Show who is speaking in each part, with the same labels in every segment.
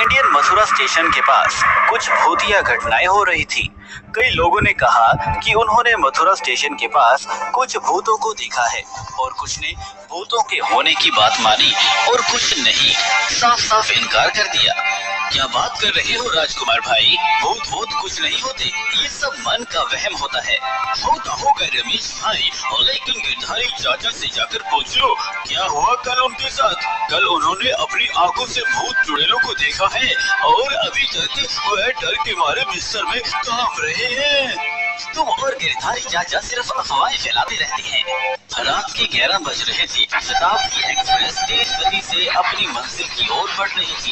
Speaker 1: Indian Mathura station के पास कुछ भूतिया घटनाएं हो रही थी। कई लोगों ने कहा कि उन्होंने मथुरा स्टेशन के पास कुछ भूतों को देखा है और कुछ ने भूतों के होने की बात मानी और कुछ नहीं, साफ साफ इनकार कर दिया। क्या बात कर रहे हो राजकुमार भाई? भूत कुछ नहीं होते, ये सब मन का वहम होता है। होता होगा रमेश भाई, लेकिन गिरधारी चाचा से जाकर पूछ लो क्या हुआ कल उनके साथ। कल उन्होंने अपनी आंखों से भूत चुड़ैलों को देखा है और अभी तक वह डर के मारे बिस्तर में कांप रहे हैं। तुम और गिरधारी चाचा सिर्फ अफवाहें फैलाते रहते हैं। रात के 11 बज रहे थे। शताब्दी एक्सप्रेस तेज गति से अपनी मंजिल की ओर बढ़ रही थी।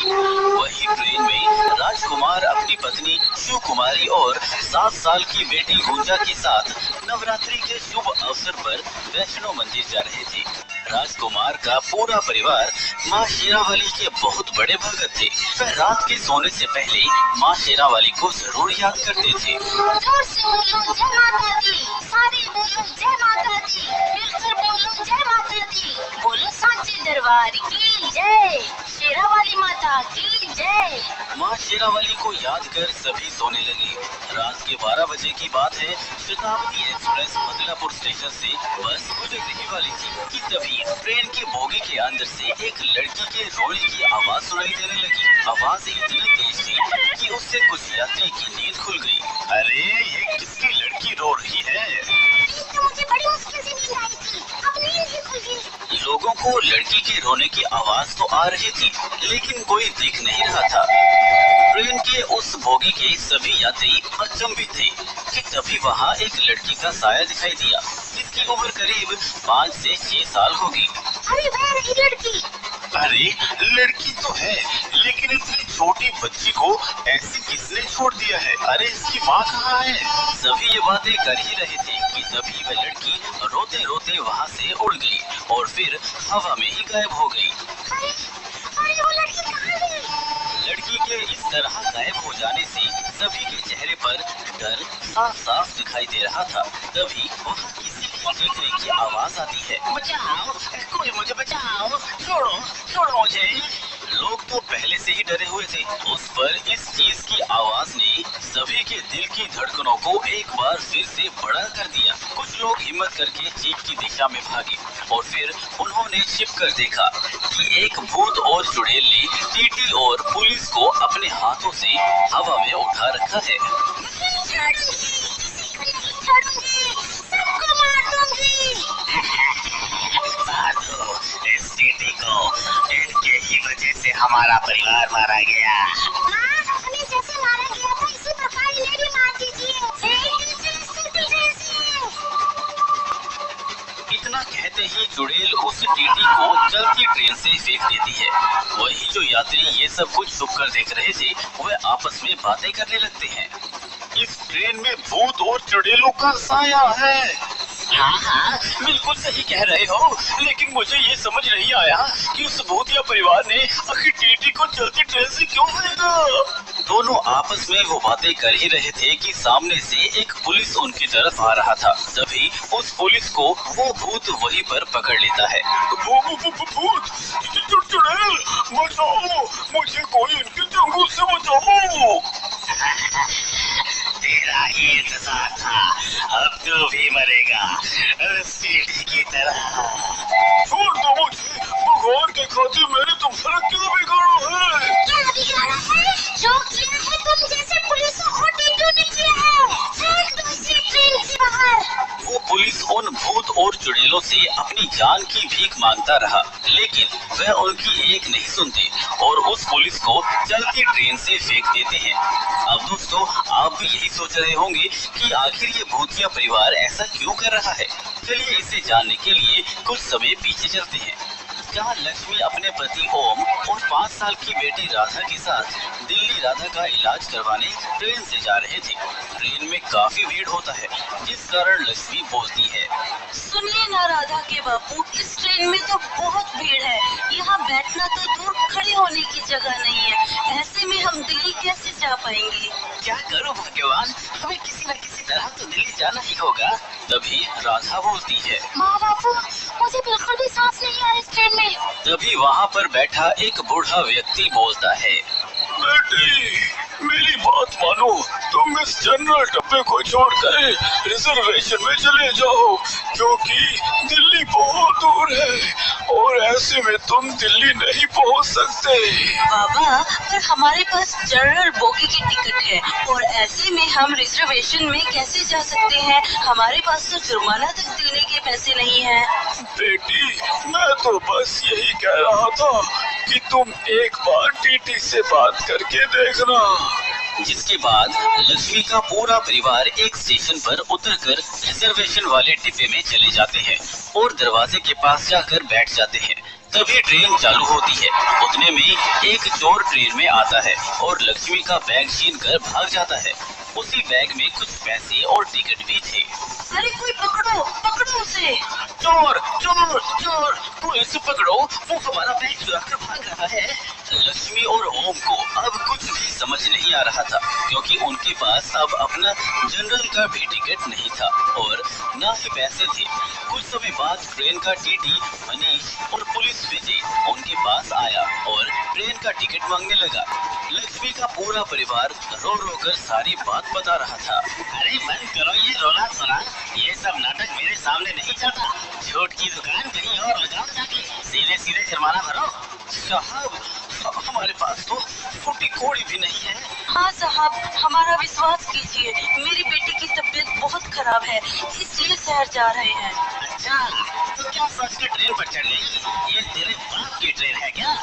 Speaker 1: वही ट्रेन में राजकुमार अपनी पत्नी शिव कुमारी और 7 साल की बेटी गुंजा के साथ नवरात्रि के शुभ अवसर पर वैष्णो मंदिर जा रहे थे। राजकुमार का पूरा परिवार माँ शेरावाली के बहुत बड़े भगत थे। वह रात के सोने से पहले माँ शेरावाली को जरूर याद करते थे।
Speaker 2: जोर से बोलो जय माता दी, सारे बोलो जय माता दी, मिलकर बोलो जय माता दी, बोलो सांचे दरबार की जय, शेरावाली माता की जय।
Speaker 1: माँ शेरावाली को याद कर सभी सोने लगे। रात के 12 बजे की बात है। शताब्दी एक्सप्रेस बदलापुर स्टेशन से बस गुजर रही वाली थी कि तभी ट्रेन के बोगी के अंदर से एक लड़की के रोने की आवाज सुनाई देने लगी। आवाज इतनी तेज थी कि उससे कुछ यात्री की नींद खुल गई। अरे ये किसकी लड़की रो रही है?
Speaker 2: तो मुझे बड़ी मुश्किल से नींद आई थी, अब नींद ही खुल गई।
Speaker 1: लोगों को लड़की के रोने की आवाज तो आ रही थी लेकिन कोई दिख नहीं रहा था। ट्रेन के उस बोगी के सभी यात्री अचंभित थे कि तभी वहाँ एक लड़की का साया दिखाई दिया जिसकी उम्र करीब 5 से 6 साल होगी।
Speaker 2: अरे वह रही लड़की।
Speaker 1: अरे लड़की तो है लेकिन इतनी छोटी बच्ची को ऐसे किसने छोड़ दिया है? अरे इसकी माँ कहाँ है? सभी ये बातें कर ही रहे थे कि तभी वह लड़की रोते रोते वहाँ से उड़ गई और फिर हवा में ही गायब हो गई।
Speaker 2: अरे वो लड़की कहाँ गई?
Speaker 1: लड़की के इस तरह गायब हो जाने से सभी के चेहरे पर डर साफ साफ दिखाई दे रहा था। तभी वहाँ किसी की चीखने की आवाज आती है, बचाओ, कोई मुझे बचाओ, छोड़ो मुझे। लोग तो पहले से ही डरे हुए थे। उस पर इस चीज की आवाज ने सभी के दिल की धड़कनों को एक बार फिर से बड़ा कर दिया। कुछ लोग हिम्मत करके चीख की दिशा में भागे और फिर उन्होंने छिप कर देखा कि एक भूत और चुड़ैल ने टीटी और पुलिस को अपने हाथों से हवा में उठा रखा है।
Speaker 2: सबको मार दूंगी।
Speaker 1: मार दो इस टीटी को, इनके ही वजह से हमारा परिवार मारा गया।
Speaker 2: हमें जैसे मारा गया था इसी प्रकार इन्हें भी मार दीजिए।
Speaker 1: इतना कहते ही चुड़ैल उस टीटी को चलती ट्रेन से फेंक देती है। वही जो यात्री ये सब कुछ छुप कर देख रहे थे वह आपस में बातें करने लगते हैं। इस ट्रेन में भूत और चुड़ैलों का साया है। हाँ, बिल्कुल सही कह रहे हो, लेकिन मुझे ये समझ नहीं आया कि उस भूतिया परिवार ने आखिर टीटी को चलती ट्रेन से क्यों फेंका। दोनों आपस में वो बातें कर ही रहे थे कि सामने से एक पुलिस उनकी तरफ आ रहा था। तभी उस पुलिस को वो भूत वहीं पर पकड़ लेता है। भूत, चुड़ैल, बचाओ, मुझे कोई इनके चंगुल से बचाओ। तेरा ही इंतजार था, अब तू भी मरेगा सीढ़ी की तरह। छोड़ दो मुझे, भगवान के खातिर मैंने तुमसे क्या बिगाड़ा है?
Speaker 2: क्या बिगाड़ा है? जो किया है तुम जैसे पुलिस को टीटू ने किया है। फेंक दो इसे ट्रेन से बाहर।
Speaker 1: वो पुलिस उन भूत और चुड़ैलों से अपनी जान की भीख मांगता रहा लेकिन वह उनकी एक नहीं सुनते और उस पुलिस को चलती ट्रेन से फेंक देते हैं। अब दोस्तों आप भी यही सोच रहे होंगे कि आखिर ये भूतिया परिवार ऐसा क्यों कर रहा है। चलिए इसे जानने के लिए कुछ समय पीछे चलते हैं। जहाँ लक्ष्मी अपने पति ओम और 5 साल की बेटी राधा के साथ दिल्ली राधा का इलाज करवाने ट्रेन से जा रहे थे। ट्रेन में काफी भीड़ होता है जिस कारण लक्ष्मी बोलती है,
Speaker 3: सुनिए ना राधा के बापू, इस ट्रेन में तो बहुत भीड़ है, यहाँ बैठना तो दूर खड़े होने की जगह नहीं है, ऐसे में हम दिल्ली कैसे जा पाएंगे।
Speaker 1: क्या करूं भगवान, हमें किसी न किसी तरह तो दिल्ली जाना ही होगा। तभी राधा बोलती है,
Speaker 2: माँ बापू मुझे बिल्कुल भी सांस नहीं आ रही इस ट्रेन में।
Speaker 1: तभी वहाँ पर बैठा एक बूढ़ा व्यक्ति बोलता है, बेटी मेरी बात मानो, तुम इस जनरल डब्बे को छोड़कर रिजर्वेशन में चले जाओ, क्योंकि दिल्ली बहुत दूर है और ऐसे में तुम दिल्ली नहीं पहुंच सकते।
Speaker 3: बाबा पर हमारे पास जनरल बोगी की टिकट है और ऐसे में हम रिजर्वेशन में कैसे जा सकते हैं? हमारे पास तो जुर्माना तक देने के पैसे नहीं है।
Speaker 1: बेटी मैं तो बस यही कह रहा था कि तुम एक बार टीटी से बात करके देखना। जिसके बाद लक्ष्मी का पूरा परिवार एक स्टेशन पर उतरकर रिजर्वेशन वाले डिब्बे में चले जाते हैं और दरवाजे के पास जाकर बैठ जाते हैं। तभी ट्रेन चालू होती है। उतने में एक चोर ट्रेन में आता है और लक्ष्मी का बैग छीन कर भाग जाता है। उसी बैग में कुछ पैसे और टिकट भी थे।
Speaker 3: अरे कोई पकड़ो, पकड़ो उसे।
Speaker 1: चोर चोर चोर, पुलिस पकड़ो, वो हमारा बैग चुरा कर भाग रहा है। लक्ष्मी और ओम को अब कुछ भी समझ नहीं आ रहा था, क्योंकि उनके पास अब अपना जनरल का भी टिकट नहीं था और न ही पैसे थे। कुछ समय बाद ट्रेन का टीटी मनीष और पुलिस विजय उनके पास आया और ट्रेन का टिकट मांगने लगा। लक्ष्मी का पूरा परिवार रो रो कर सारी बात बता रहा था। अरे बंद करो ये रोना सुना, ये सब नाटक मेरे सामने नहीं चलता। झूठ की दुकान कहीं और लगाओ जाके, सीधे सीधे जुर्माना भरो। साहब हमारे पास तो फूटी कोड़ी भी नहीं है।
Speaker 3: हाँ साहब, हमारा विश्वास कीजिए, मेरी बेटी की तबीयत बहुत खराब है, इसलिए शहर जा रहे हैं।
Speaker 1: अच्छा तो क्या सच के ट्रेन पर चढ़ गई? ये तेरे बाप की ट्रेन है क्या?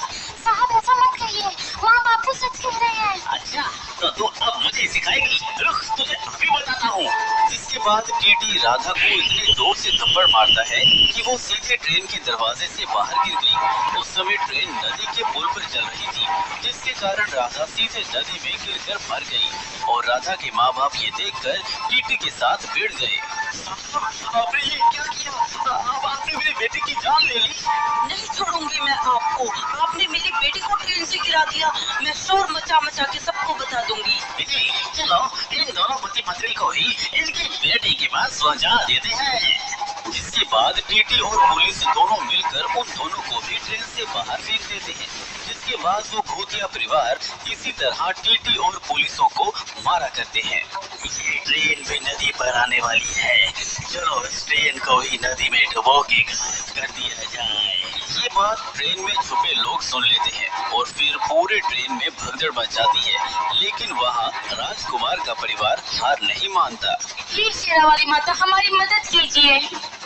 Speaker 2: साहब ऐसा मत कहिए, माँ बापू सच कह रहे हैं।
Speaker 1: अच्छा तो तू अब मुझे सिखाएगी, रुक तुझे अभी बताता हूँ। जिसके बाद टीटी राधा को इतनी जोर से थप्पड़ मारता है कि वो सीधे ट्रेन के दरवाजे से बाहर गिर गई। उस समय ट्रेन नदी के पुल पर चल रही थी, जिसके कारण राधा सीधे नदी में गिरकर मर गई और राधा के माँ बाप ये देखकर टीटी के साथ भिड़ गए। आपने ये क्या किया? आपने मेरी बेटी की जान ले ली।
Speaker 3: नहीं छोड़ूंगी मैं आपको, आपने मेरी बेटी को ट्रेन से गिरा दिया। मैं शोर मचा मचा के सबको बता दूंगी।
Speaker 1: चलो इन दोनों पति पत्नी को ही इनकी बेटी के पास पहुंचा देते हैं। जिसके बाद टीटी और पुलिस दोनों मिलकर उन दोनों को भी ट्रेन से बाहर फेंक देते हैं। जिसके बाद वो भूतिया परिवार इसी तरह टीटी और पुलिसों को मारा करते हैं। ये ट्रेन भी नदी पर आने वाली है, चलो इस ट्रेन को ही नदी में डुबो के गायब कर दिया जाए। ये बात ट्रेन में छुपे लोग सुन लेते हैं और फिर पूरे ट्रेन में भगदड़ मच जाती है। लेकिन वहाँ राजकुमार का परिवार हार नहीं मानता।
Speaker 2: प्लीज शेरा वाली माता हमारी मदद कीजिए।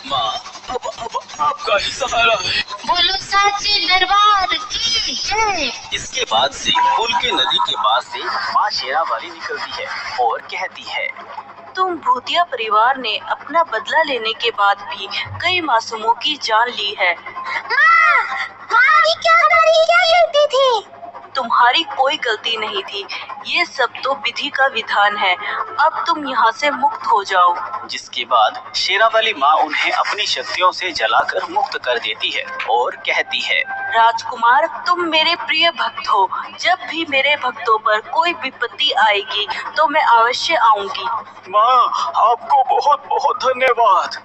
Speaker 1: माँ अब आपका ही सहारा है।
Speaker 2: बोलो साचे दरबार की जय।
Speaker 1: इसके बाद से पुल के नदी के पास से माँ शेरा वाली निकलती है और कहती है,
Speaker 3: तुम भूतिया परिवार ने अपना बदला लेने के बाद भी कई मासूमों की जान ली है।
Speaker 2: माँ भी क्या करती थी?
Speaker 3: तुम्हारी कोई गलती नहीं थी, ये सब तो विधि का विधान है। अब तुम यहाँ से मुक्त हो जाओ।
Speaker 1: जिसके बाद शेरा वाली माँ उन्हें अपनी शक्तियों से जलाकर मुक्त कर देती है और कहती है,
Speaker 3: राजकुमार तुम मेरे प्रिय भक्त हो, जब भी मेरे भक्तों पर कोई विपत्ति आएगी तो मैं अवश्य आऊंगी।
Speaker 1: माँ आपको बहुत बहुत धन्यवाद।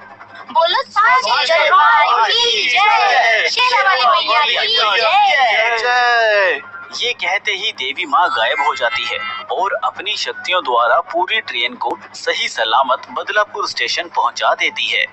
Speaker 2: बोलो साचे दरबार की जय। शेरा वाली मैया की जय।
Speaker 1: जय। ये कहते ही देवी माँ गायब हो जाती है और अपनी शक्तियों द्वारा पूरी ट्रेन को सही सलामत बदलापुर स्टेशन पहुंचा देती है।